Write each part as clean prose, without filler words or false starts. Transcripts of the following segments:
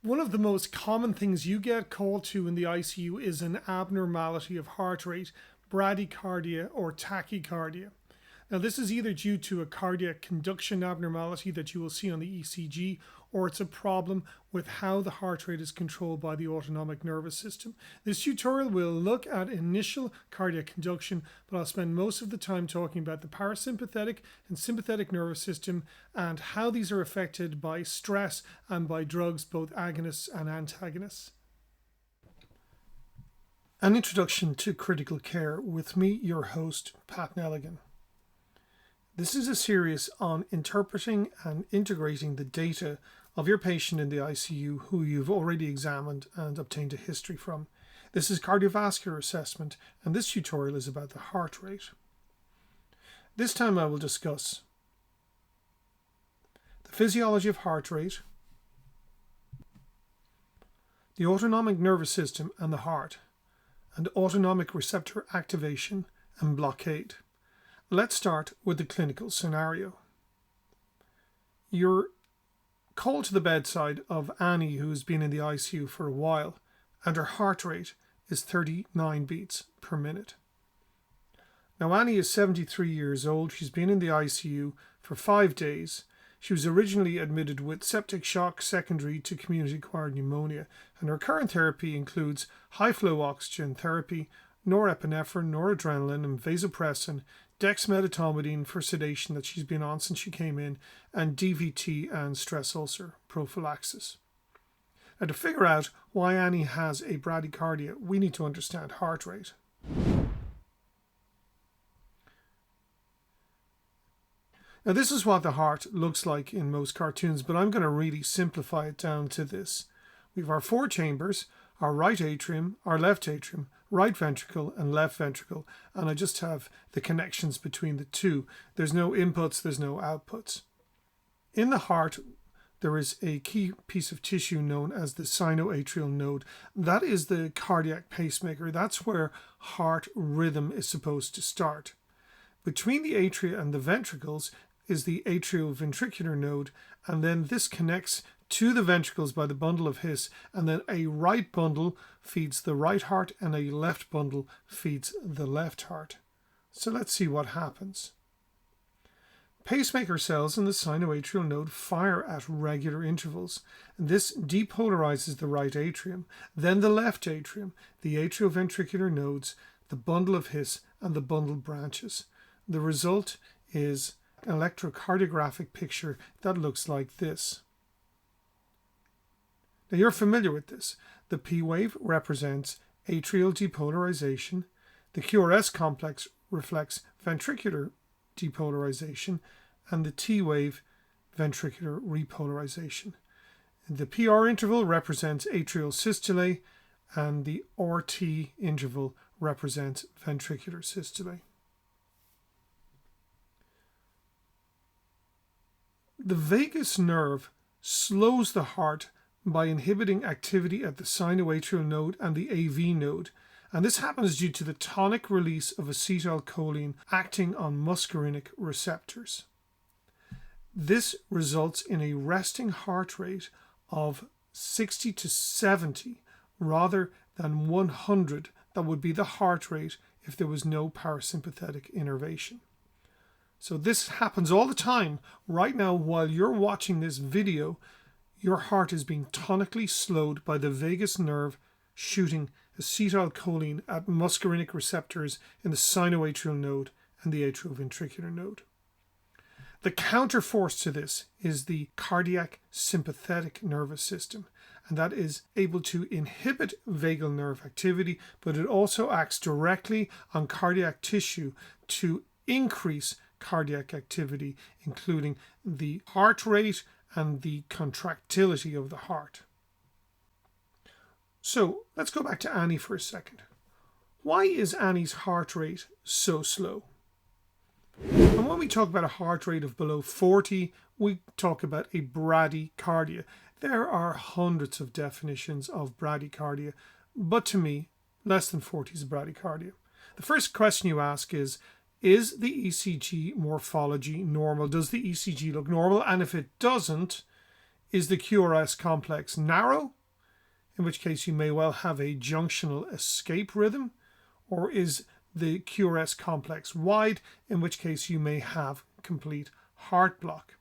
One of the most common things you get called to in the ICU is an abnormality of heart rate, bradycardia or tachycardia. Now, this is either due to a cardiac conduction abnormality that you will see on the ECG, or it's a problem with how the heart rate is controlled by the autonomic nervous system. This tutorial will look at initial cardiac conduction, but I'll spend most of the time talking about the parasympathetic and sympathetic nervous system and how these are affected by stress and by drugs, both agonists and antagonists. An introduction to critical care with me, your host, Pat Nelligan. This is a series on interpreting and integrating the data of your patient in the ICU who you've already examined and obtained a history from. This is cardiovascular assessment, and this tutorial is about the heart rate. This time I will discuss the physiology of heart rate, the autonomic nervous system and the heart, and autonomic receptor activation and blockade. Let's start with the clinical scenario. You're called to the bedside of Annie, who's been in the ICU for a while, and her heart rate is 39 beats per minute. Now, Annie is 73 years old. She's been in the ICU for 5 days. She was originally admitted with septic shock secondary to community-acquired pneumonia, and her current therapy includes high-flow oxygen therapy, norepinephrine, noradrenaline, and vasopressin, dexmedetomidine for sedation that she's been on since she came in, and DVT and stress ulcer prophylaxis. Now, to figure out why Annie has a bradycardia, we need to understand heart rate. Now, this is what the heart looks like in most cartoons, but I'm going to really simplify it down to this. We have our 4 chambers, our right atrium, our left atrium, right ventricle and left ventricle, and I just have the connections between the two. There's no inputs, there's no outputs. In the heart, there is a key piece of tissue known as the sinoatrial node. That is the cardiac pacemaker. That's where heart rhythm is supposed to start. Between the atria and the ventricles is the atrioventricular node, and then this connects to the ventricles by the bundle of His, and then a right bundle feeds the right heart and a left bundle feeds the left heart. So let's see what happens. Pacemaker cells in the sinoatrial node fire at regular intervals, and this depolarizes the right atrium, then the left atrium, the atrioventricular nodes, the bundle of His, and the bundle branches. The result is an electrocardiographic picture that looks like this. Now, you're familiar with this. The P wave represents atrial depolarization. The QRS complex reflects ventricular depolarization, and the T wave ventricular repolarization. The PR interval represents atrial systole, and the RT interval represents ventricular systole. The vagus nerve slows the heart by inhibiting activity at the sinoatrial node and the AV node, and this happens due to the tonic release of acetylcholine acting on muscarinic receptors. This results in a resting heart rate of 60 to 70 rather than 100 that would be the heart rate if there was no parasympathetic innervation. So this happens all the time. Right now, while you're watching this video, your heart is being tonically slowed by the vagus nerve shooting acetylcholine at muscarinic receptors in the sinoatrial node and the atrioventricular node. The counterforce to this is the cardiac sympathetic nervous system, and that is able to inhibit vagal nerve activity, but it also acts directly on cardiac tissue to increase cardiac activity, including the heart rate and the contractility of the heart. So let's go back to Annie for a second. Why is Annie's heart rate so slow? And when we talk about a heart rate of below 40, we talk about a bradycardia. There are hundreds of definitions of bradycardia, but to me, less than 40 is a bradycardia. The first question you ask is the ECG morphology normal? Does the ECG look normal? And if it doesn't, Is the QRS complex narrow, in which case you may well have a junctional escape rhythm, or is the QRS complex wide, in which case you may have complete heart block.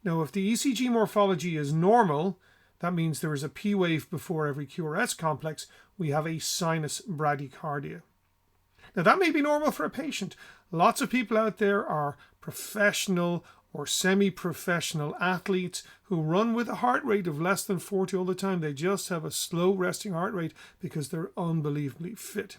Now, if the ECG morphology is normal, that means there is a P wave before every QRS complex, we have a sinus bradycardia. Now, that may be normal for a patient. Lots of people out there are professional or semi-professional athletes who run with a heart rate of less than 40 all the time. They just have a slow resting heart rate because they're unbelievably fit.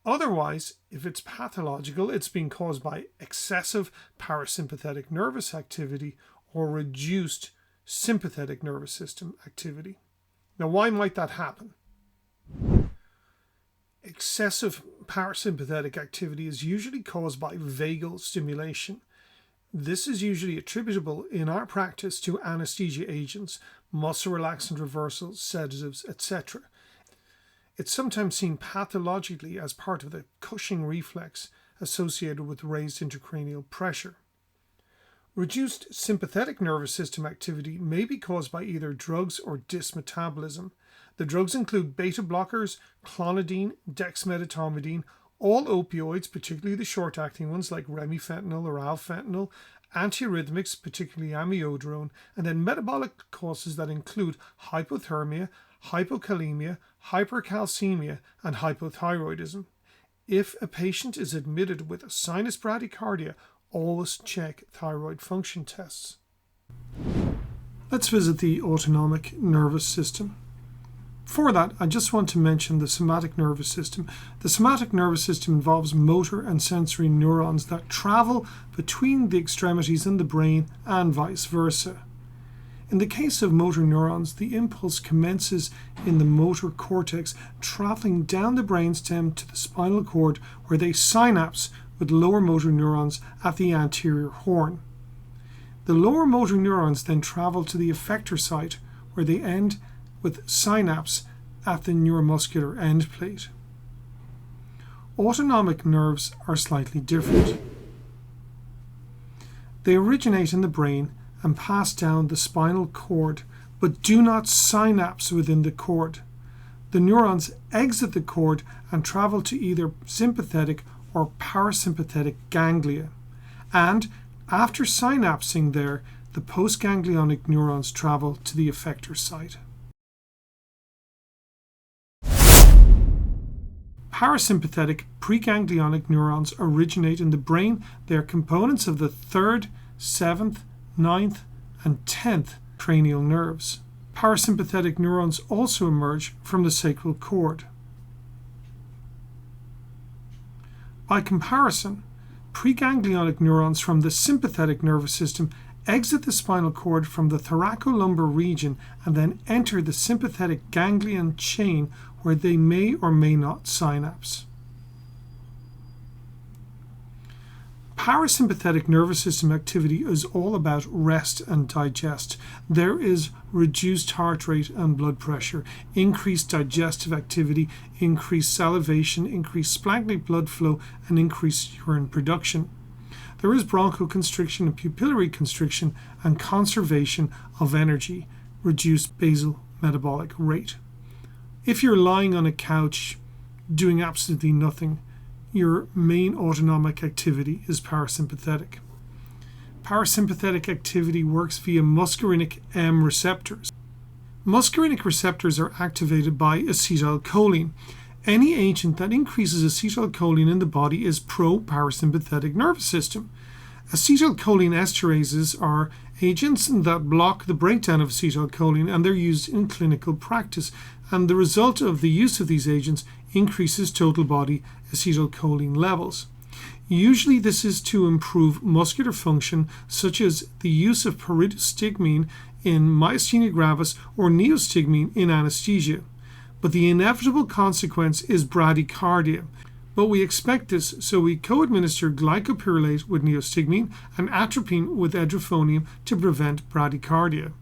Otherwise, if it's pathological, it's being caused by excessive parasympathetic nervous activity or reduced sympathetic nervous system activity. Now, why might that happen? Excessive parasympathetic activity is usually caused by vagal stimulation. This is usually attributable in our practice to anesthesia agents, muscle relaxant reversals, sedatives, etc. It's sometimes seen pathologically as part of the Cushing reflex associated with raised intracranial pressure. Reduced sympathetic nervous system activity may be caused by either drugs or dysmetabolism. The drugs include beta blockers, clonidine, dexmedetomidine, all opioids, particularly the short-acting ones like remifentanil or alfentanil, antiarrhythmics, particularly amiodarone, and then metabolic causes that include hypothermia, hypokalemia, hypercalcemia, and hypothyroidism. If a patient is admitted with a sinus bradycardia, always check thyroid function tests. Let's visit the autonomic nervous system. For that, I just want to mention the somatic nervous system. The somatic nervous system involves motor and sensory neurons that travel between the extremities in the brain and vice versa. In the case of motor neurons, the impulse commences in the motor cortex, traveling down the brainstem to the spinal cord, where they synapse with lower motor neurons at the anterior horn. The lower motor neurons then travel to the effector site, where they end with synapse at the neuromuscular end plate. Autonomic nerves are slightly different. They originate in the brain and pass down the spinal cord, but do not synapse within the cord. The neurons exit the cord and travel to either sympathetic or parasympathetic ganglia. And after synapsing there, the postganglionic neurons travel to the effector site. Parasympathetic preganglionic neurons originate in the brain. They are components of the 3rd, 7th, 9th, and 10th cranial nerves. Parasympathetic neurons also emerge from the sacral cord. By comparison, preganglionic neurons from the sympathetic nervous system exit the spinal cord from the thoracolumbar region and then enter the sympathetic ganglion chain, where they may or may not synapse. Parasympathetic nervous system activity is all about rest and digest. There is reduced heart rate and blood pressure, increased digestive activity, increased salivation, increased splanchnic blood flow, and increased urine production. There is bronchoconstriction and pupillary constriction and conservation of energy, reduced basal metabolic rate. If you're lying on a couch doing absolutely nothing, your main autonomic activity is parasympathetic. Parasympathetic activity works via muscarinic M receptors. Muscarinic receptors are activated by acetylcholine. Any agent that increases acetylcholine in the body is pro-parasympathetic nervous system. Acetylcholine esterases are agents that block the breakdown of acetylcholine, and they're used in clinical practice. And the result of the use of these agents increases total body acetylcholine levels. Usually this is to improve muscular function, such as the use of pyridostigmine in myasthenia gravis or neostigmine in anesthesia. But the inevitable consequence is bradycardia. But we expect this, so we co-administer glycopyrrolate with neostigmine and atropine with edrophonium to prevent bradycardia.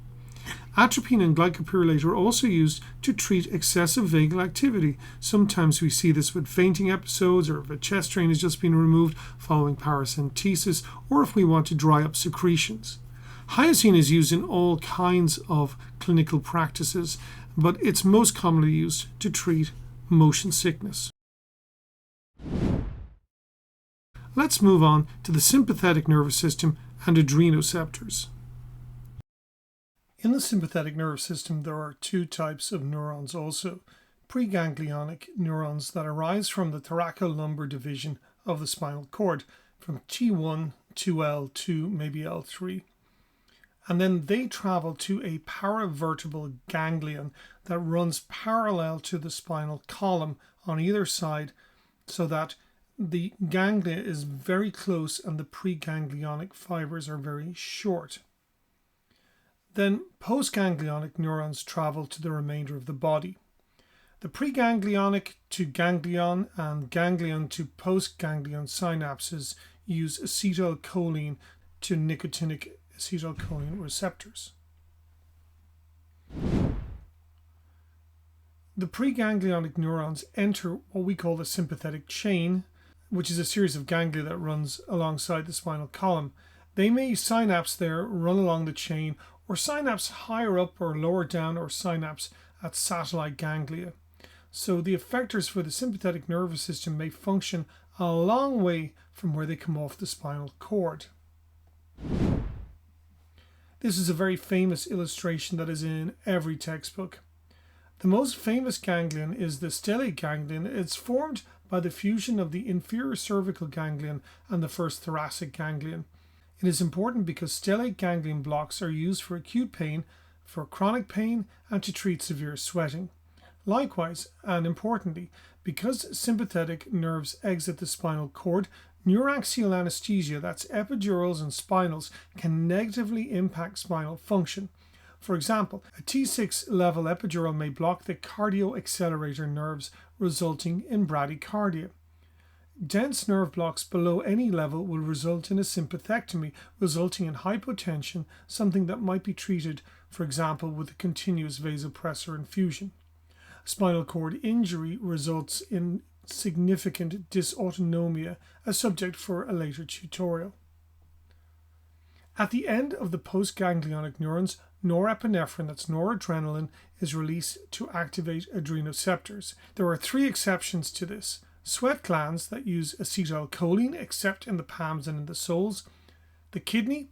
Atropine and glycopyrrolate are also used to treat excessive vagal activity. Sometimes we see this with fainting episodes, or if a chest drain has just been removed following paracentesis, or if we want to dry up secretions. Hyoscine is used in all kinds of clinical practices, but it's most commonly used to treat motion sickness. Let's move on to the sympathetic nervous system and adrenoceptors. In the sympathetic nervous system, there are two types of neurons also. Preganglionic neurons that arise from the thoracolumbar division of the spinal cord, from T1 to L2, maybe L3. And then they travel to a paravertebral ganglion that runs parallel to the spinal column on either side, so that the ganglia is very close and the preganglionic fibers are very short. Then postganglionic neurons travel to the remainder of the body. The preganglionic to ganglion and ganglion to postganglion synapses use acetylcholine to nicotinic acetylcholine receptors. The preganglionic neurons enter what we call the sympathetic chain, which is a series of ganglia that runs alongside the spinal column. They may synapse there, run along the chain, or synapse higher up or lower down, or synapse at satellite ganglia. So the effectors for the sympathetic nervous system may function a long way from where they come off the spinal cord. This is a very famous illustration that is in every textbook. The most famous ganglion is the stellate ganglion. It's formed by the fusion of the inferior cervical ganglion and the first thoracic ganglion. It is important because stellate ganglion blocks are used for acute pain, for chronic pain, and to treat severe sweating. Likewise, and importantly, because sympathetic nerves exit the spinal cord, neuraxial anesthesia, that's epidurals and spinals, can negatively impact spinal function. For example, a T6 level epidural may block the cardioaccelerator nerves, resulting in bradycardia. Dense nerve blocks below any level will result in a sympathectomy, resulting in hypotension, something that might be treated, for example, with a continuous vasopressor infusion. Spinal cord injury results in significant dysautonomia, a subject for a later tutorial. At the end of the postganglionic neurons, norepinephrine, that's noradrenaline, is released to activate adrenoceptors. There are three exceptions to this. Sweat glands that use acetylcholine, except in the palms and in the soles. The kidney,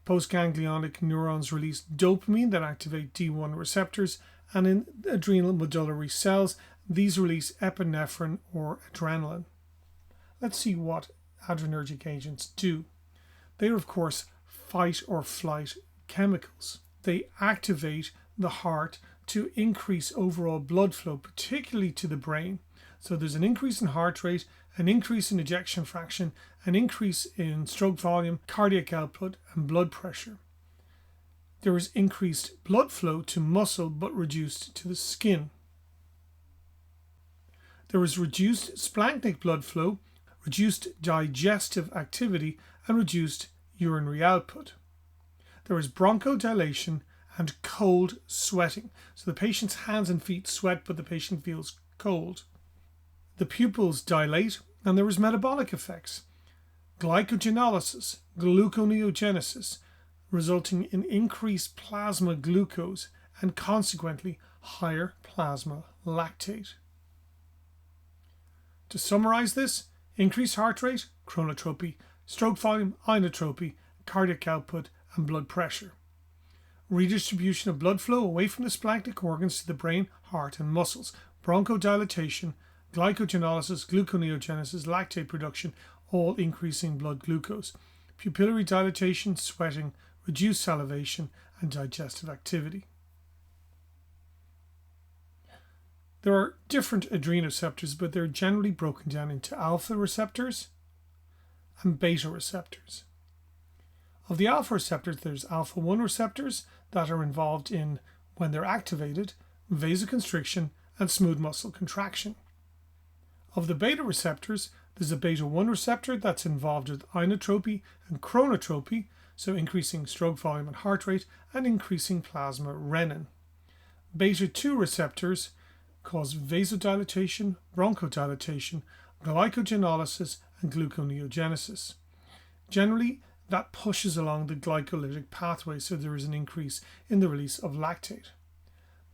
postganglionic neurons release dopamine that activate D1 receptors, and in adrenal medullary cells, these release epinephrine or adrenaline. Let's see what adrenergic agents do. They are, of course, fight or flight chemicals. They activate the heart to increase overall blood flow, particularly to the brain. So there's an increase in heart rate, an increase in ejection fraction, an increase in stroke volume, cardiac output, and blood pressure. There is increased blood flow to muscle but reduced to the skin. There is reduced splanchnic blood flow, reduced digestive activity, and reduced urinary output. There is bronchodilation and cold sweating. So the patient's hands and feet sweat, but the patient feels cold. The pupils dilate, and there is metabolic effects. Glycogenolysis, gluconeogenesis, resulting in increased plasma glucose and consequently higher plasma lactate. To summarize this, increased heart rate, chronotropy, stroke volume, inotropy, cardiac output, and blood pressure. Redistribution of blood flow away from the splanchnic organs to the brain, heart, and muscles. Bronchodilation, glycogenolysis, gluconeogenesis, lactate production, all increasing blood glucose. Pupillary dilatation, sweating, reduced salivation, and digestive activity. There are different adrenoceptors, but they're generally broken down into alpha receptors and beta receptors. Of the alpha receptors, there's alpha 1 receptors that are involved in, when they're activated, vasoconstriction and smooth muscle contraction. Of the beta receptors, there's a beta 1 receptor that's involved with inotropy and chronotropy, so increasing stroke volume and heart rate, and increasing plasma renin. Beta 2 receptors cause vasodilatation, bronchodilation, glycogenolysis, and gluconeogenesis. Generally, that pushes along the glycolytic pathway, so there is an increase in the release of lactate.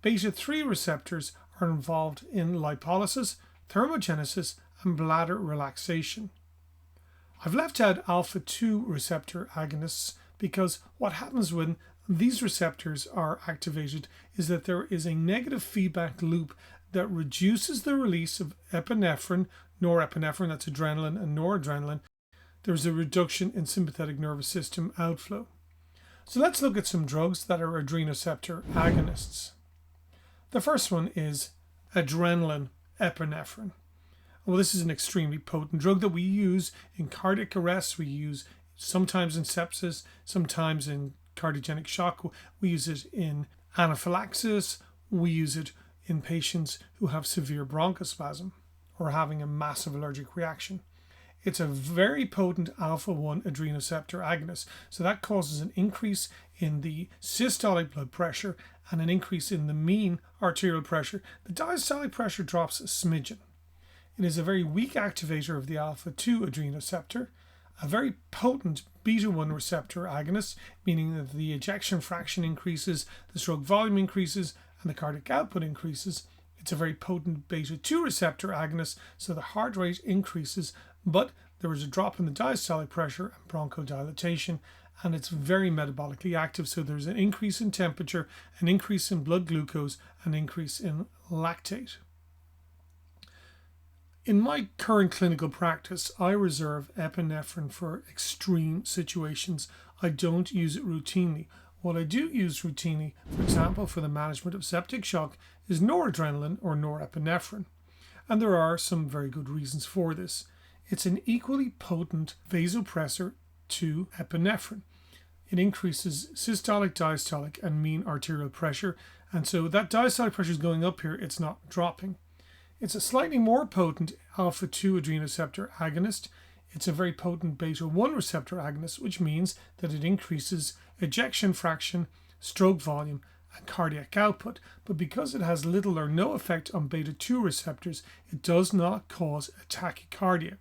Beta 3 receptors are involved in lipolysis, thermogenesis, and bladder relaxation. I've left out alpha 2 receptor agonists because what happens when these receptors are activated is that there is a negative feedback loop that reduces the release of epinephrine, norepinephrine, that's adrenaline, and noradrenaline. There's a reduction in sympathetic nervous system outflow. So let's look at some drugs that are adrenoceptor agonists. The first one is adrenaline epinephrine. Well, this is an extremely potent drug that we use in cardiac arrest. We use sometimes in sepsis, sometimes in cardiogenic shock. We use it in anaphylaxis. We use it in patients who have severe bronchospasm or having a massive allergic reaction. It's a very potent alpha-1 adrenoceptor agonist. So that causes an increase in the systolic blood pressure and an increase in the mean arterial pressure. The diastolic pressure drops a smidgen. It is a very weak activator of the alpha-2 adrenoceptor, a very potent beta-1 receptor agonist, meaning that the ejection fraction increases, the stroke volume increases, and the cardiac output increases. It's a very potent beta-2 receptor agonist, so the heart rate increases, but there is a drop in the diastolic pressure and bronchodilation, and it's very metabolically active, so there's an increase in temperature, an increase in blood glucose, an increase in lactate. In my current clinical practice, I reserve epinephrine for extreme situations. I don't use it routinely. What I do use routinely, for example, for the management of septic shock, is noradrenaline or norepinephrine. And there are some very good reasons for this. It's an equally potent vasopressor to epinephrine. It increases systolic, diastolic, and mean arterial pressure. And so that diastolic pressure is going up here, it's not dropping. It's a slightly more potent alpha-2 adrenoceptor agonist. It's a very potent beta-1 receptor agonist, which means that it increases ejection fraction, stroke volume, and cardiac output. But because it has little or no effect on beta-2 receptors, it does not cause a tachycardia.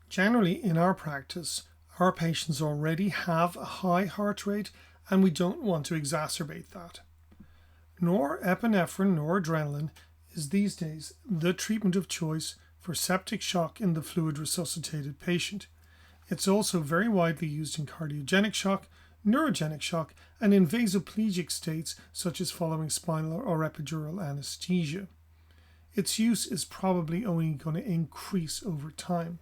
Generally, in our practice, our patients already have a high heart rate, and we don't want to exacerbate that. Norepinephrine, noradrenaline, is these days the treatment of choice for septic shock in the fluid resuscitated patient. It's also very widely used in cardiogenic shock, neurogenic shock, and in vasoplegic states such as following spinal or epidural anesthesia. Its use is probably only going to increase over time.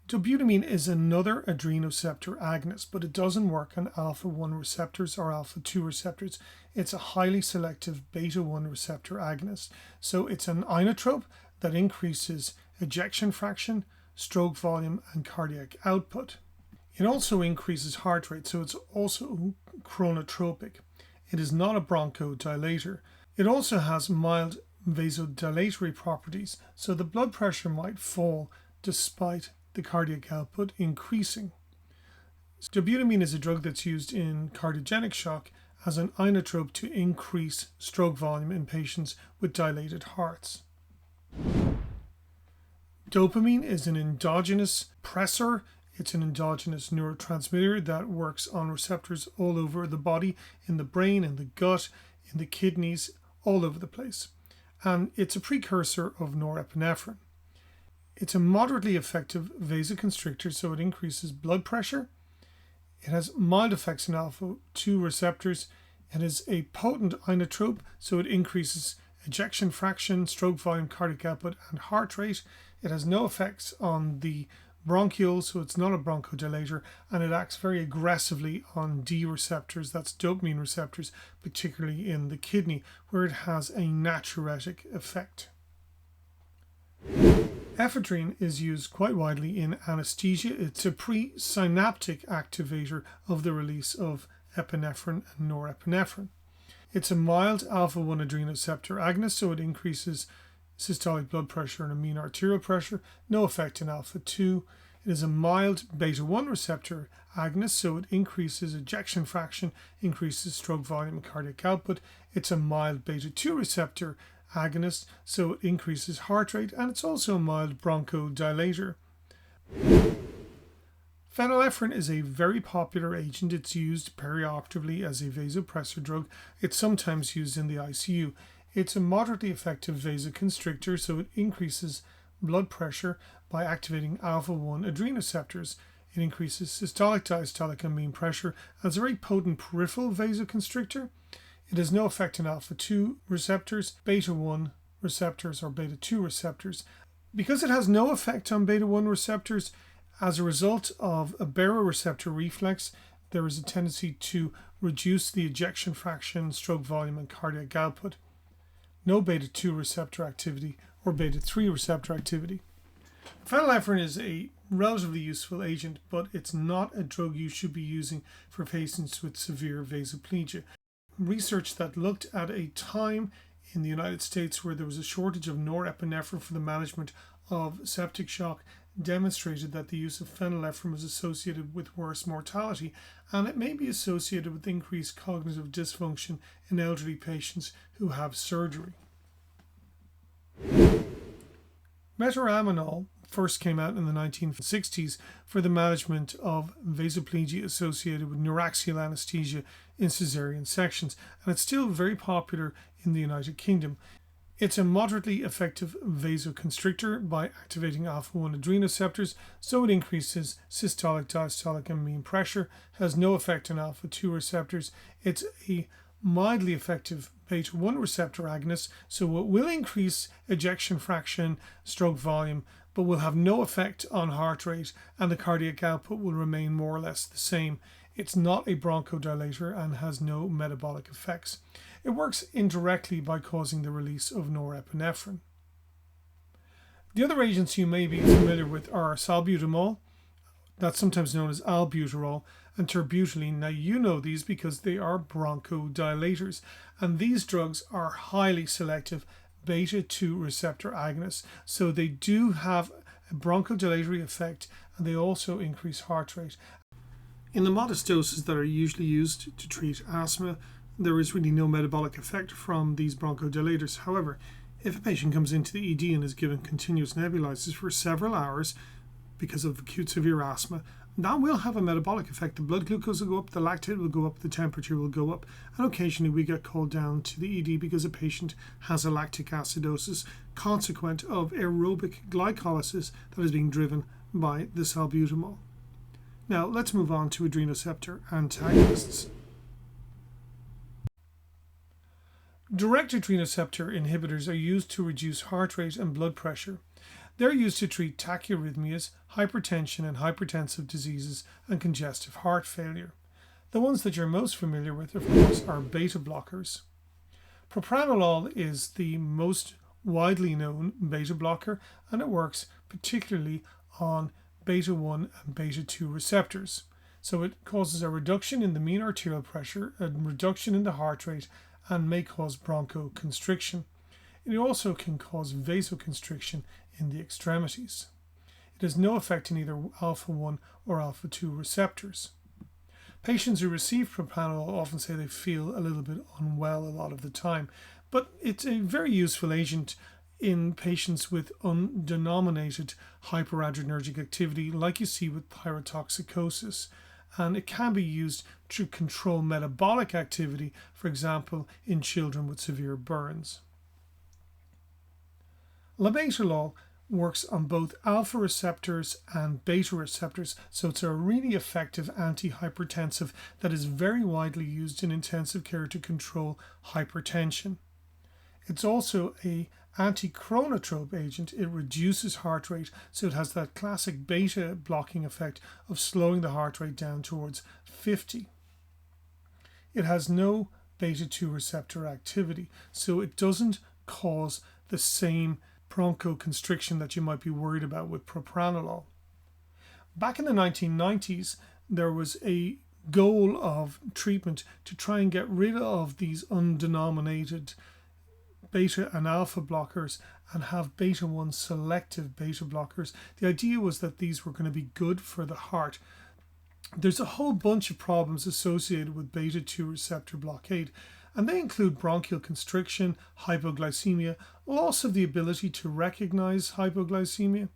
Dobutamine is another adrenoceptor agonist, but it doesn't work on alpha-1 receptors or alpha-2 receptors. It's a highly selective beta-1 receptor agonist. So it's an inotrope that increases ejection fraction, stroke volume, and cardiac output. It also increases heart rate, so it's also chronotropic. It is not a bronchodilator. It also has mild vasodilatory properties, so the blood pressure might fall despite the cardiac output increasing. Dobutamine is a drug that's used in cardiogenic shock as an inotrope to increase stroke volume in patients with dilated hearts. Dopamine is an endogenous pressor. It's an endogenous neurotransmitter that works on receptors all over the body, in the brain, in the gut, in the kidneys, all over the place. And it's a precursor of norepinephrine. It's a moderately effective vasoconstrictor, so it increases blood pressure. It has mild effects on alpha-2 receptors. It is a potent inotrope, so it increases ejection fraction, stroke volume, cardiac output, and heart rate. It has no effects on the bronchioles, so it's not a bronchodilator, and it acts very aggressively on D receptors, that's dopamine receptors, particularly in the kidney, where it has a natriuretic effect. Ephedrine is used quite widely in anesthesia. It's a presynaptic activator of the release of epinephrine and norepinephrine. It's a mild alpha-1 adrenoceptor agonist, so it increases systolic blood pressure and a mean arterial pressure. No effect in alpha-2. It is a mild beta-1 receptor agonist, so it increases ejection fraction, increases stroke volume and cardiac output. It's a mild beta-2 receptor agonist, so it increases heart rate, and it's also a mild bronchodilator. Phenylephrine is a very popular agent. It's used perioperatively as a vasopressor drug. It's sometimes used in the ICU. It's a moderately effective vasoconstrictor, so it increases blood pressure by activating alpha-1 adrenoceptors. It increases systolic diastolic and mean pressure, and it's a very potent peripheral vasoconstrictor. It has no effect on alpha-2 receptors, beta-1 receptors, or beta-2 receptors. Because it has no effect on beta-1 receptors, as a result of a baroreceptor reflex, there is a tendency to reduce the ejection fraction, stroke volume, and cardiac output. No beta-2 receptor activity or beta-3 receptor activity. Phenylephrine is a relatively useful agent, but it's not a drug you should be using for patients with severe vasoplegia. Research that looked at a time in the United States where there was a shortage of norepinephrine for the management of septic shock demonstrated that the use of phenylephrine was associated with worse mortality, and it may be associated with increased cognitive dysfunction in elderly patients who have surgery. Metaraminol first came out in the 1960s for the management of vasoplegia associated with neuraxial anesthesia in cesarean sections, and it's still very popular in the United Kingdom. It's a moderately effective vasoconstrictor by activating alpha-1 adrenoceptors, so it increases systolic, diastolic, and mean pressure, has no effect on alpha-2 receptors. It's a mildly effective beta-1 receptor agonist, so it will increase ejection fraction, stroke volume, but will have no effect on heart rate, and the cardiac output will remain more or less the same. It's not a bronchodilator and has no metabolic effects. It works indirectly by causing the release of norepinephrine. The other agents you may be familiar with are salbutamol, that's sometimes known as albuterol, and terbutaline. Now you know these because they are bronchodilators, and these drugs are highly selective beta-2 receptor agonists, so they do have a bronchodilatory effect, and they also increase heart rate. In the modest doses that are usually used to treat asthma, there is really no metabolic effect from these bronchodilators. However, if a patient comes into the ED and is given continuous nebulizers for several hours because of acute severe asthma, that will have a metabolic effect. The blood glucose will go up, the lactate will go up, the temperature will go up, and occasionally we get called down to the ED because a patient has a lactic acidosis consequent of aerobic glycolysis that is being driven by the salbutamol. Now let's move on to adrenoceptor antagonists. Direct adrenoceptor inhibitors are used to reduce heart rate and blood pressure. They're used to treat tachyarrhythmias, hypertension and hypertensive diseases, and congestive heart failure. The ones that you're most familiar with, of course, are beta blockers. Propranolol is the most widely known beta blocker, and it works particularly on beta-1 and beta-2 receptors. So it causes a reduction in the mean arterial pressure, a reduction in the heart rate, and may cause bronchoconstriction. It also can cause vasoconstriction in the extremities. It has no effect in either alpha-1 or alpha-2 receptors. Patients who receive propranolol often say they feel a little bit unwell a lot of the time, but it's a very useful agent in patients with undenominated hyperadrenergic activity like you see with pyrotoxicosis, and it can be used to control metabolic activity, for example, in children with severe burns. Labetalol works on both alpha receptors and beta receptors, so it's a really effective antihypertensive that is very widely used in intensive care to control hypertension. It's also a antichronotrope agent. It reduces heart rate, so it has that classic beta blocking effect of slowing the heart rate down towards 50. It has no beta-2 receptor activity, so it doesn't cause the same bronchoconstriction that you might be worried about with propranolol. Back in the 1990s, there was a goal of treatment to try and get rid of these undenominated beta and alpha blockers and have beta-1 selective beta blockers. The idea was that these were going to be good for the heart. There's a whole bunch of problems associated with beta-2 receptor blockade, and they include bronchial constriction, hypoglycemia, loss of the ability to recognize hypoglycemia,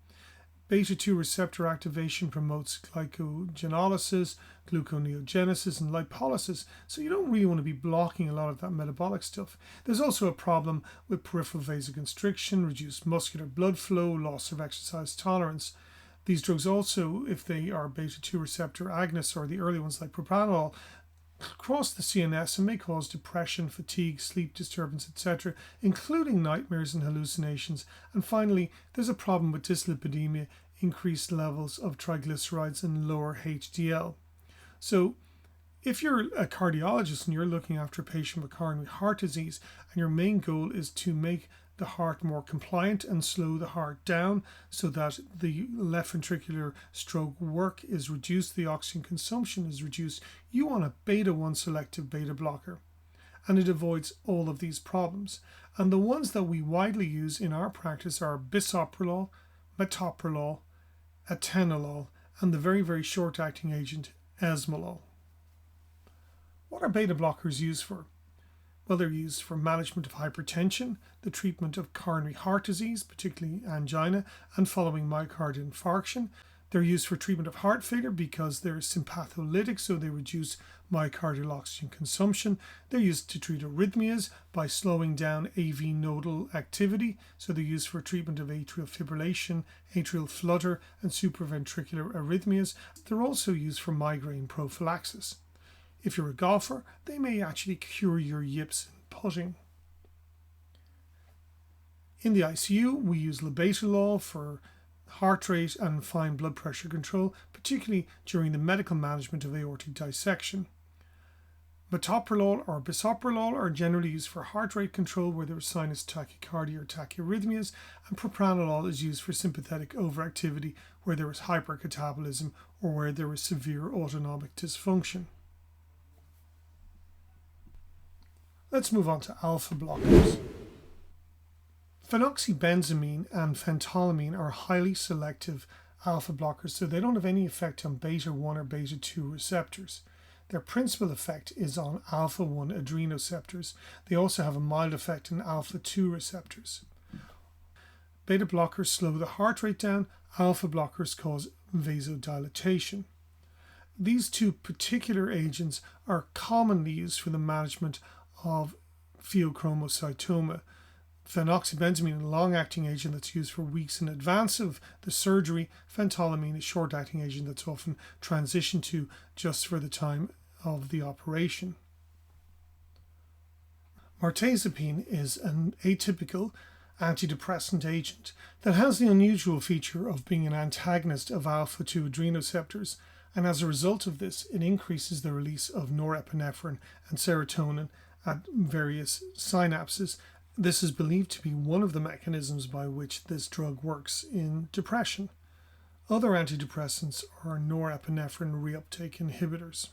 Beta-2 receptor activation promotes glycogenolysis, gluconeogenesis, and lipolysis, so you don't really want to be blocking a lot of that metabolic stuff. There's also a problem with peripheral vasoconstriction, reduced muscular blood flow, loss of exercise tolerance. These drugs also, if they are beta-2 receptor agonists or the early ones like propranolol, cross the CNS and may cause depression, fatigue, sleep disturbance, etc., including nightmares and hallucinations. And finally, there's a problem with dyslipidemia, increased levels of triglycerides and lower HDL. So if you're a cardiologist and you're looking after a patient with coronary heart disease and your main goal is to make the heart more compliant and slow the heart down so that the left ventricular stroke work is reduced, the oxygen consumption is reduced, you want a beta-1 selective beta blocker. And it avoids all of these problems. And the ones that we widely use in our practice are bisoprolol, metoprolol, atenolol, and the very, very short-acting agent, esmolol. What are beta blockers used for? Well, they're used for management of hypertension, the treatment of coronary heart disease, particularly angina, and following myocardial infarction. They're used for treatment of heart failure because they're sympatholytic, so they reduce myocardial oxygen consumption. They're used to treat arrhythmias by slowing down AV nodal activity, so they're used for treatment of atrial fibrillation, atrial flutter, and supraventricular arrhythmias. They're also used for migraine prophylaxis. If you're a golfer, they may actually cure your yips in putting. In the ICU, we use labetalol for heart rate and fine blood pressure control, particularly during the medical management of aortic dissection. Metoprolol or bisoprolol are generally used for heart rate control where there is sinus tachycardia or tachyarrhythmias, and propranolol is used for sympathetic overactivity where there is hypercatabolism or where there is severe autonomic dysfunction. Let's move on to alpha blockers. Phenoxybenzamine and phentolamine are highly selective alpha blockers, so they don't have any effect on beta-1 or beta-2 receptors. Their principal effect is on alpha-1 adrenoceptors. They also have a mild effect on alpha-2 receptors. Beta blockers slow the heart rate down. Alpha blockers cause vasodilatation. These two particular agents are commonly used for the management of pheochromocytoma. Phenoxybenzamine, a long-acting agent that's used for weeks in advance of the surgery. Phentolamine, a short-acting agent that's often transitioned to just for the time of the operation. Mirtazapine is an atypical antidepressant agent that has the unusual feature of being an antagonist of alpha-2 adrenoceptors, and as a result of this, it increases the release of norepinephrine and serotonin at various synapses. This is believed to be one of the mechanisms by which this drug works in depression. Other antidepressants are norepinephrine reuptake inhibitors.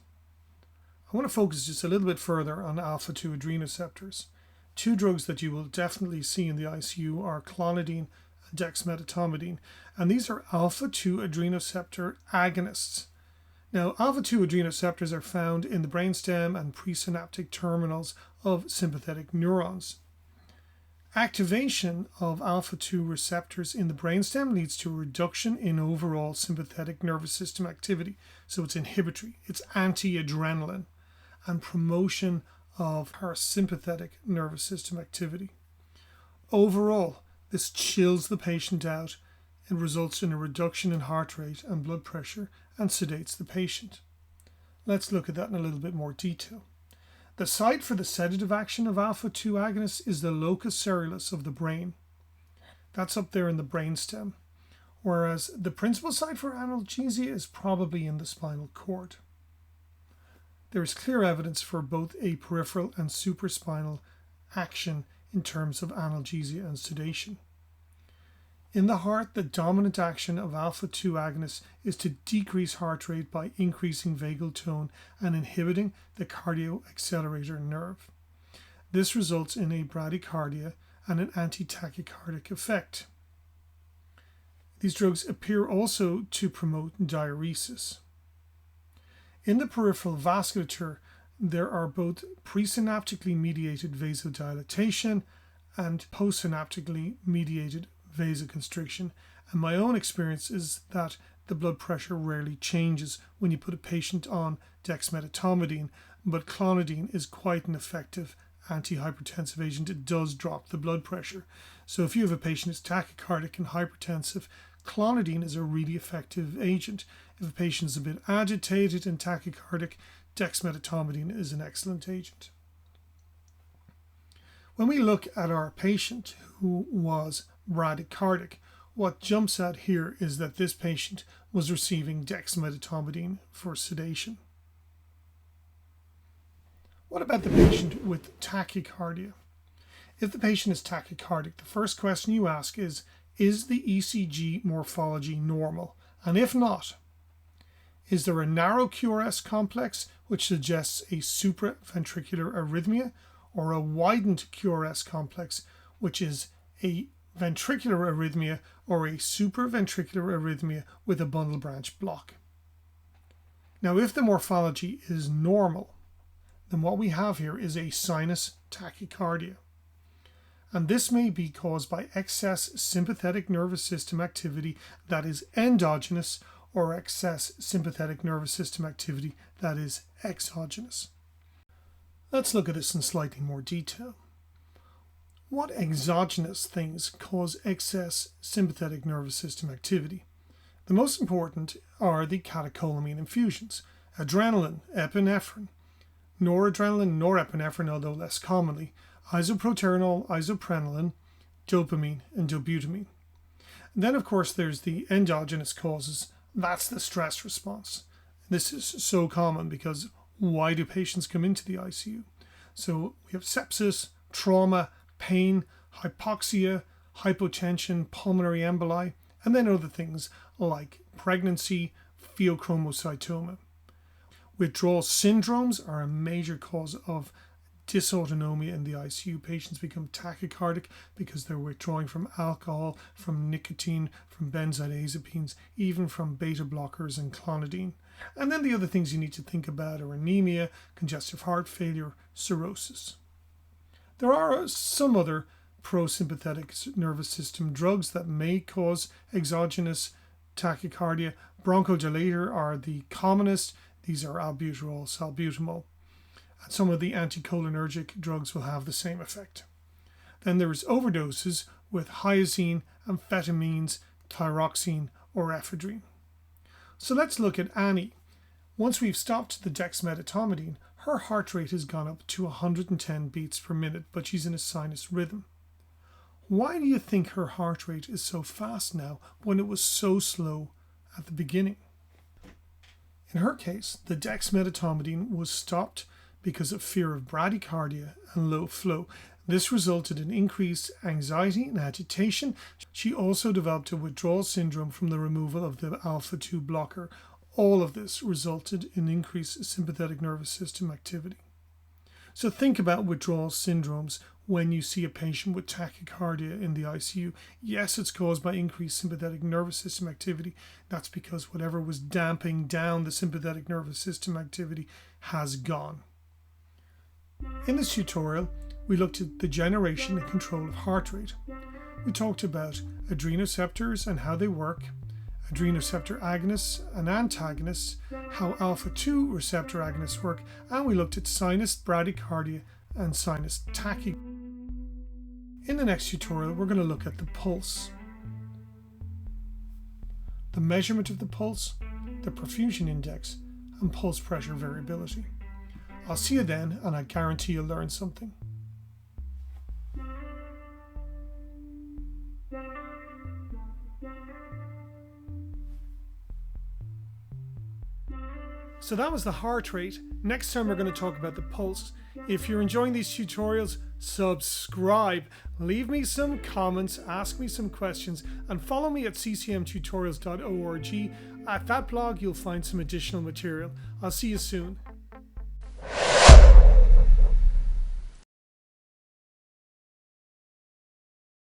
I want to focus just a little bit further on alpha-2 adrenoceptors. Two drugs that you will definitely see in the ICU are clonidine and dexmedetomidine, and these are alpha-2 adrenoceptor agonists. Now, alpha-2 adrenoceptors are found in the brainstem and presynaptic terminals of sympathetic neurons. Activation of alpha-2 receptors in the brainstem leads to a reduction in overall sympathetic nervous system activity. So it's inhibitory, it's anti-adrenaline, and promotion of parasympathetic nervous system activity. Overall, this chills the patient out. It results in a reduction in heart rate and blood pressure and sedates the patient. Let's look at that in a little bit more detail. The site for the sedative action of alpha-2 agonists is the locus coeruleus of the brain. That's up there in the brainstem, whereas the principal site for analgesia is probably in the spinal cord. There is clear evidence for both a peripheral and supraspinal action in terms of analgesia and sedation. In the heart, the dominant action of alpha-2 agonists is to decrease heart rate by increasing vagal tone and inhibiting the cardioaccelerator nerve. This results in a bradycardia and an anti-tachycardic effect. These drugs appear also to promote diuresis. In the peripheral vasculature, there are both presynaptically mediated vasodilatation and postsynaptically mediated vasoconstriction, And my own experience is that the blood pressure rarely changes when you put a patient on dexmedetomidine, but clonidine is quite an effective antihypertensive agent. It does drop the blood pressure. So if you have a patient who's tachycardic and hypertensive, clonidine is a really effective agent. If a patient is a bit agitated and tachycardic, dexmedetomidine is an excellent agent. When we look at our patient who was bradycardic, what jumps out here is that this patient was receiving dexmedetomidine for sedation. What about the patient with tachycardia? If the patient is tachycardic, the first question you ask is the ECG morphology normal? And if not, is there a narrow QRS complex which suggests a supraventricular arrhythmia, or a widened QRS complex which is a ventricular arrhythmia or a supraventricular arrhythmia with a bundle branch block? Now, if the morphology is normal, then what we have here is a sinus tachycardia. And this may be caused by excess sympathetic nervous system activity that is endogenous, or excess sympathetic nervous system activity that is exogenous. Let's look at this in slightly more detail. What exogenous things cause excess sympathetic nervous system activity? The most important are the catecholamine infusions: adrenaline, epinephrine, noradrenaline, norepinephrine, although less commonly, isoproterenol, isoprenaline, dopamine, and dobutamine. And then, of course, there's the endogenous causes. That's the stress response. This is so common because why do patients come into the ICU? So we have sepsis, trauma, pain, hypoxia, hypotension, pulmonary emboli, and then other things like pregnancy, pheochromocytoma. Withdrawal syndromes are a major cause of dysautonomia in the ICU. Patients become tachycardic because they're withdrawing from alcohol, from nicotine, from benzodiazepines, even from beta blockers and clonidine. And then the other things you need to think about are anemia, congestive heart failure, cirrhosis. There are some other prosympathetic nervous system drugs that may cause exogenous tachycardia. Bronchodilator are the commonest. These are albuterol, salbutamol. And some of the anticholinergic drugs will have the same effect. Then there is overdoses with hyoscine, amphetamines, thyroxine, or ephedrine. So let's look at Annie. Once we've stopped the dexmedetomidine, her heart rate has gone up to 110 beats per minute, but she's in a sinus rhythm. Why do you think her heart rate is so fast now when it was so slow at the beginning? In her case, the dexmedetomidine was stopped because of fear of bradycardia and low flow. This resulted in increased anxiety and agitation. She also developed a withdrawal syndrome from the removal of the alpha-2 blocker. All of this resulted in increased sympathetic nervous system activity. So think about withdrawal syndromes when you see a patient with tachycardia in the ICU. Yes, it's caused by increased sympathetic nervous system activity. That's because whatever was damping down the sympathetic nervous system activity has gone. In this tutorial, we looked at the generation and control of heart rate. We talked about adrenoceptors and how they work, adrenoceptor agonists and antagonists, how alpha-2 receptor agonists work, and we looked at sinus bradycardia and sinus tachycardia. In the next tutorial, we're going to look at the pulse, the measurement of the pulse, the perfusion index, and pulse pressure variability. I'll see you then, and I guarantee you'll learn something. So that was the heart rate. Next time we're going to talk about the pulse. If you're enjoying these tutorials, subscribe, leave me some comments, ask me some questions, and follow me at ccmtutorials.org. At that blog, you'll find some additional material. I'll see you soon.